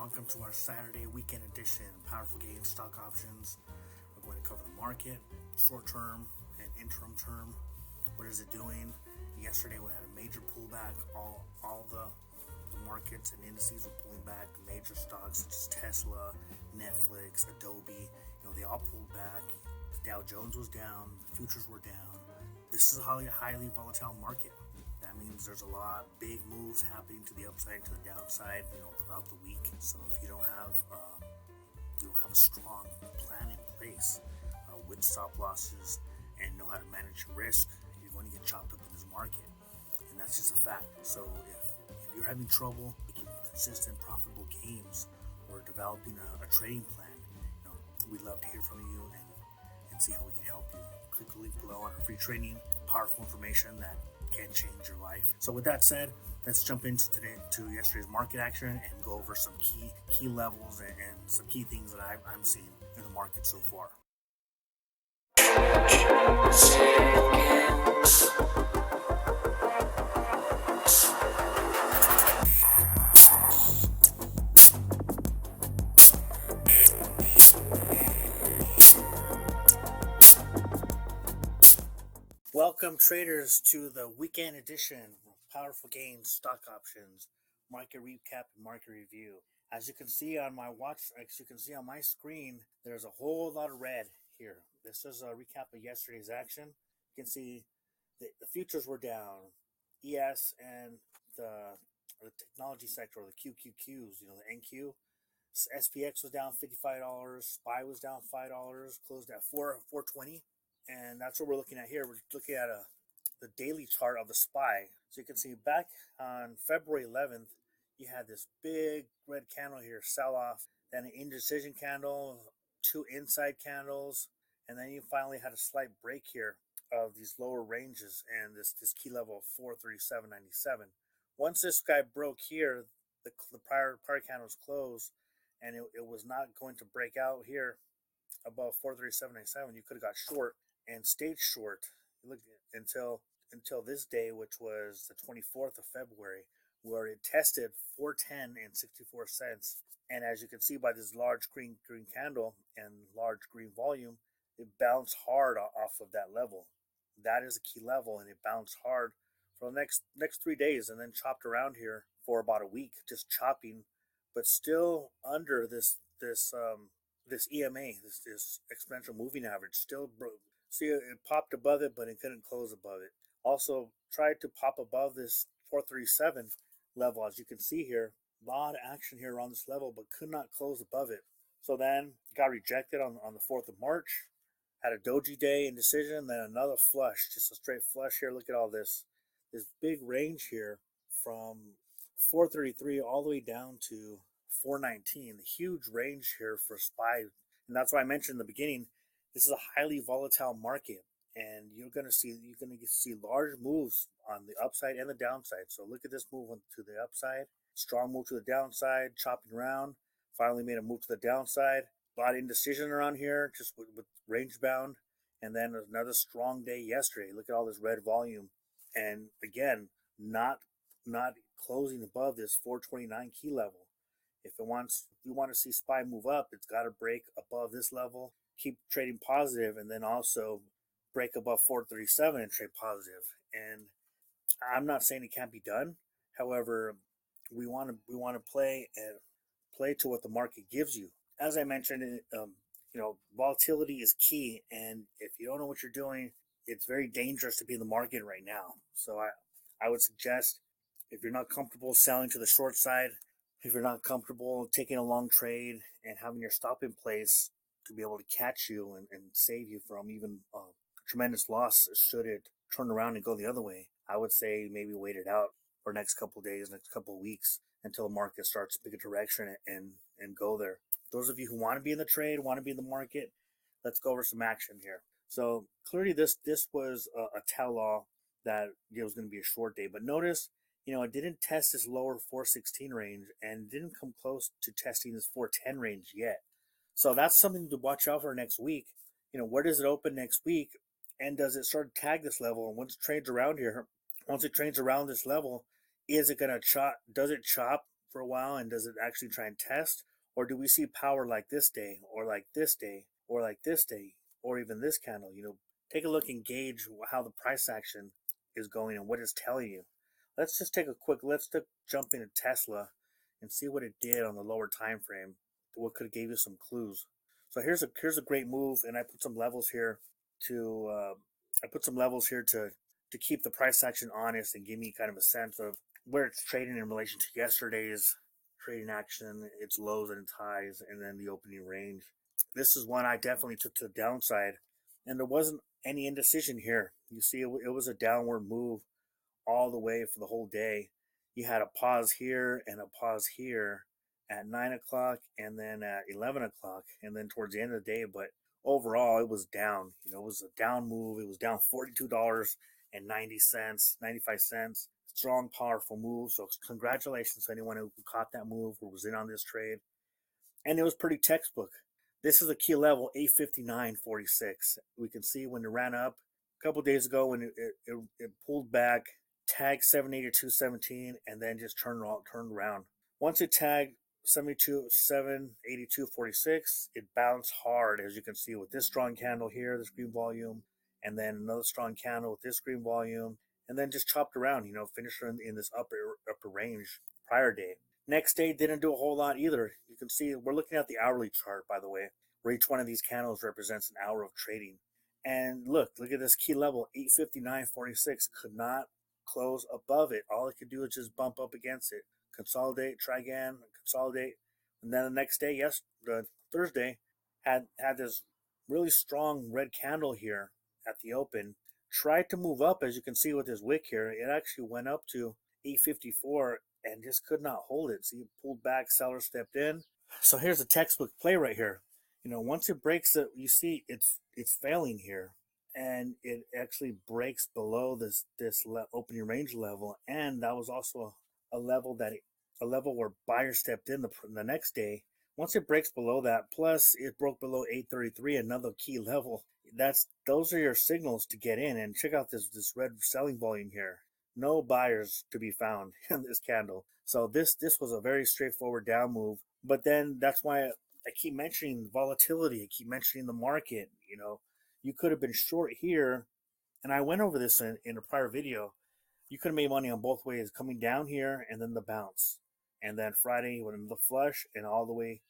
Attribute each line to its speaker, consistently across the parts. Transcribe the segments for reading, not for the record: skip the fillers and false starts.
Speaker 1: welcome to our Saturday weekend edition, Powerful Gains Stock Options. We're going to cover the market, short term and interim term. What is it doing? Yesterday we had a major pullback. All the markets and indices were pulling back. Major stocks such as Tesla, Netflix, ADOBE, they all pulled back. Dow Jones was down, the futures were down. This is a highly volatile market. That means there's a lot of big moves happening to the upside and to the downside, throughout the week. So if you don't have a strong plan in place with stop losses and know how to manage your risk, you're going to get chopped up in this market, and that's just a fact. So if you're having trouble making consistent, profitable gains or developing a trading plan, we'd love to hear from you and see how we can help you. Click the link below on our free training, powerful information that can change your life. So with that said, let's jump into yesterday's market action and go over some key levels and some key things that I'm seeing in the market so far. Welcome traders to the weekend edition of Powerful Gains Stock Options Market Recap and Market Review. As you can see on my screen, there's a whole lot of red here. This is a recap of yesterday's action. You can see the futures were down. ES and the technology sector, or the QQQs, the NQ. SPX was down $55. SPY was down $5. Closed at $4.20. And that's what we're looking at here. We're looking at the daily chart of the SPY. So you can see back on February 11th, you had this big red candle here, sell off, then an indecision candle, two inside candles, and then you finally had a slight break here of these lower ranges and this key level of 437.97. Once this guy broke here, the prior candles closed, and it was not going to break out here above 437.97. You could have got short and stayed short until this day, which was the 24th of February, where it tested 410.64. And as you can see by this large green candle and large green volume, it bounced hard off of that level. That is a key level, and it bounced hard for the next 3 days, and then chopped around here for about a week, just chopping, but still under this EMA, this exponential moving average. Still broke. See, it popped above it, but it couldn't close above it. Also tried to pop above this 437 level, as you can see here. A lot of action here around this level, but could not close above it. So then got rejected on the 4th of March. Had a doji day indecision, then another flush, just a straight flush here. Look at all this big range here from 433 all the way down to 419. The huge range here for SPY. And that's why I mentioned in the beginning, this is a highly volatile market, and you're going to see large moves on the upside and the downside. So look at this move to the upside, strong move to the downside, chopping around, finally made a move to the downside. A lot of indecision around here, just with range bound, and then another strong day yesterday. Look at all this red volume, and again, not closing above this 429 key level. If you want to see SPY move up, it's got to break above this level, keep trading positive, and then also break above 437 and trade positive. And I'm not saying it can't be done. However, we want to play to what the market gives you. As I mentioned, volatility is key, and if you don't know what you're doing, it's very dangerous to be in the market right now. So I would suggest, if you're not comfortable selling to the short side, if you're not comfortable taking a long trade and having your stop in place to be able to catch you and save you from even tremendous loss should it turn around and go the other way, I would say maybe wait it out for next couple of days, next couple of weeks, until the market starts to pick a direction and go there. Those of you who want to be in the trade, want to be in the market, let's go over some action here. So clearly this was a tell-all that it was going to be a short day. But notice, it didn't test this lower 416 range and didn't come close to testing this 410 range yet. So that's something to watch out for next week. Where does it open next week? And does it start to tag this level? And once it trades around here, once it trades around this level, is it going to chop? Does it chop for a while, and does it actually try and test? Or do we see power like this day, or like this day, or like this day, or even this candle? Take a look and gauge how the price action is going and what it's telling you. Let's jump into Tesla and see what it did on the lower time frame. What could have gave you some clues. So here's a great move, and I put some levels here to keep the price action honest and give me kind of a sense of where it's trading in relation to yesterday's trading action, its lows and its highs, and then the opening range. This is one I definitely took to the downside, and there wasn't any indecision here. You see, it was a downward move all the way for the whole day. You had a pause here and a pause here at 9 o'clock and then at 11 o'clock, and then towards the end of the day. But overall, it was down. It was a down move. It was down $42.90, 95 cents. Strong, powerful move. So congratulations to anyone who caught that move or was in on this trade. And it was pretty textbook. This is a key level, 859.46. We can see when it ran up a couple days ago when it pulled back, tagged 782.17, and then just turned around. Once it tagged 782.46, it bounced hard, as you can see with this strong candle here, this green volume, and then another strong candle with this green volume, and then just chopped around, finished in this upper range prior day. Next day didn't do a whole lot either. You can see we're looking at the hourly chart, by the way, where each one of these candles represents an hour of trading. And look at this key level, 859.46, could not close above it. All it could do is just bump up against it, consolidate, try again, consolidate, and then the next day, the Thursday, had this really strong red candle here at the open. Tried to move up, as you can see with this wick here. It actually went up to 854 and just could not hold it. See, it pulled back, seller stepped in. So here's a textbook play right here. Once it breaks it, you see it's failing here, and it actually breaks below this opening range level, and that was also a level where buyers stepped in the next day. Once it breaks below that, plus it broke below 833, another key level. Those are your signals to get in. And check out this red selling volume here. No buyers to be found in this candle. So this was a very straightforward down move. But then that's why I keep mentioning volatility. I keep mentioning the market. You could have been short here, and I went over this in a prior video. You could have made money on both ways, coming down here and then the bounce, and then Friday when the flush and all the way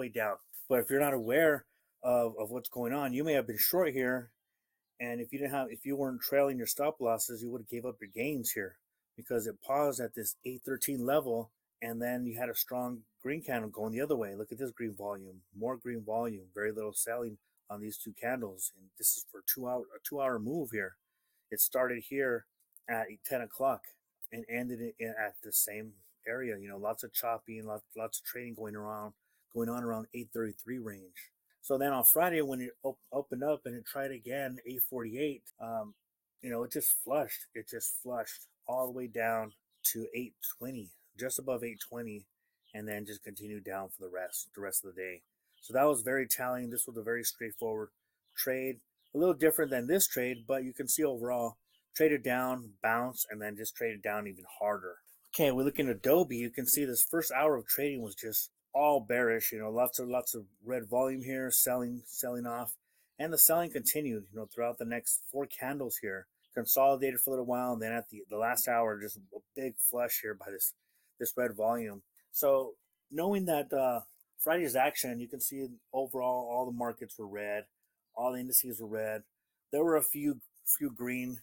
Speaker 1: down. But if you're not aware of what's going on, you may have been short here, and if you weren't trailing your stop losses, you would have gave up your gains here, because it paused at this 813 level, and then you had a strong green candle going the other way. Look at this green volume, more green volume, very little selling on these two candles, and this is for a 2 hour move here. It started here at 10 o'clock and ended at the same area. Lots of chopping, lots of trading going on around 833 range. So then on Friday, when it opened up and it tried again, 848, it just flushed. It just flushed all the way down to 820, just above 820, and then just continued down for the rest of the day. So that was very telling. This was a very straightforward trade, a little different than this trade, but you can see overall traded down, bounce, and then just traded down even harder. Okay, we look at Adobe. You can see this first hour of trading was just all bearish. Lots of red volume here, selling off, and the selling continued. Throughout the next four candles here, consolidated for a little while, and then at the last hour, just a big flush here by this red volume. So knowing that Friday's action, you can see overall all the markets were red, all the indices were red. There were a few green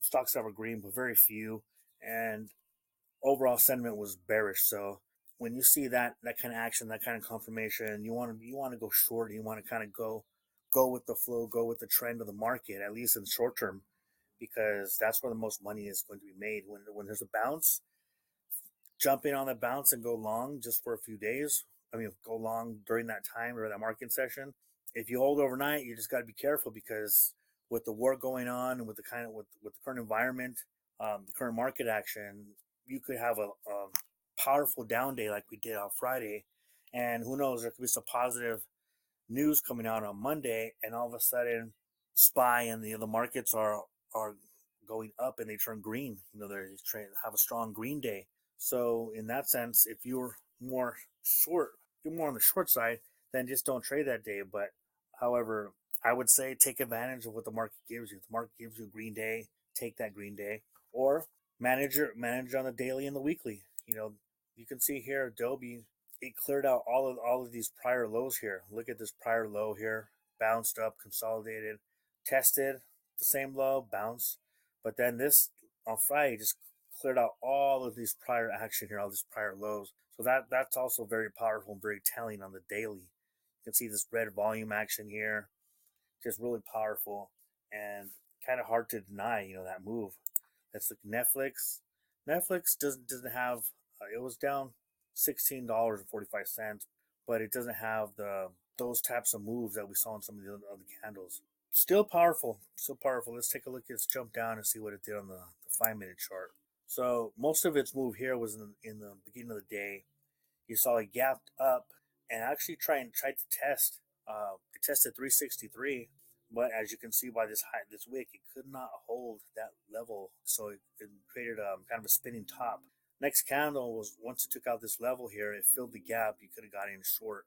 Speaker 1: stocks that were green, but very few, and overall sentiment was bearish. So when you see that kind of action, that kind of confirmation, you want to go short. You want to kind of go with the flow, go with the trend of the market, at least in the short term, because that's where the most money is going to be made. When there's a bounce, jump in on the bounce and go long just for a few days. Go long during that time or that market session. If you hold overnight, you just got to be careful, because with the war going on and with the current environment, the current market action, you could have a powerful down day like we did on Friday, and who knows, there could be some positive news coming out on Monday, and all of a sudden, SPY and the markets are going up and they turn green. They have a strong green day. So in that sense, if you're more short, you're more on the short side, then just don't trade that day. But however, I would say take advantage of what the market gives you. If the market gives you a green day, take that green day, or manage on the daily and the weekly. You can see here Adobe, it cleared out all of these prior lows here. Look at this prior low here, bounced up, consolidated, tested the same low, bounced, but then this on Friday just cleared out all of these prior action here, all these prior lows. So that's also very powerful and very telling on the daily. You can see this red volume action here, just really powerful and kind of hard to deny. That move. Let's look Netflix. Netflix doesn't have. It was down $16.45, but it doesn't have those types of moves that we saw in some of the other candles. Still powerful, still powerful. Let's take a look at its jump down and see what it did on the 5 minute chart. So most of its move here was in the beginning of the day. You saw it gapped up and actually tried to test. It tested 363, but as you can see by this wick, it could not hold that level, so it created kind of a spinning top. Next candle was once it took out this level here, it filled the gap. You could have got in short,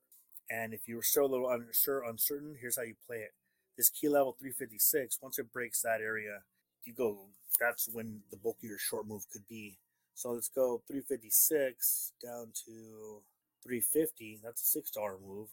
Speaker 1: and if you were still a little uncertain, here's how you play it. This key level 356, once it breaks that area, you go. That's when the bulk of your short move could be. So let's go 356 down to 350. That's a $6 move.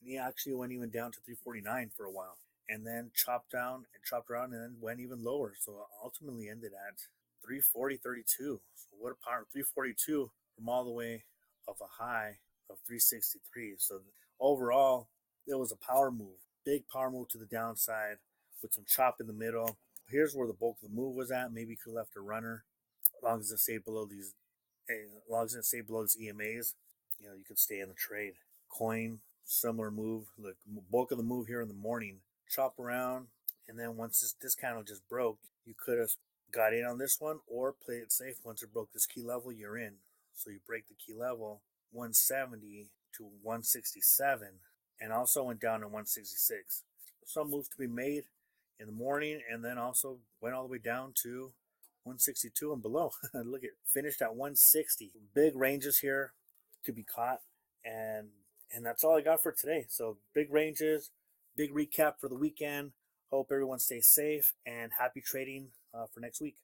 Speaker 1: And he actually went even down to 349 for a while, and then chopped down and chopped around, and then went even lower. So ultimately ended at 340.32. So what a power! 342 from all the way of a high of 363. So overall, it was a power move, big power move to the downside with some chop in the middle. Here's where the bulk of the move was at. Maybe you could have left a runner, as long as it stayed below these, as long as it stayed below these EMAs. You could stay in the trade. Coin, similar move. The bulk of the move here in the morning, chop around, and then once this candle just broke, you could have got in on this one or play it safe. Once it broke this key level, you're in. So you break the key level 170 to 167, and also went down to 166. Some moves to be made in the morning, and then also went all the way down to 162 and below. Look at finished at 160. Big ranges here to be caught, and that's all I got for today. So big ranges, big recap for the weekend. Hope everyone stays safe and happy trading for next week.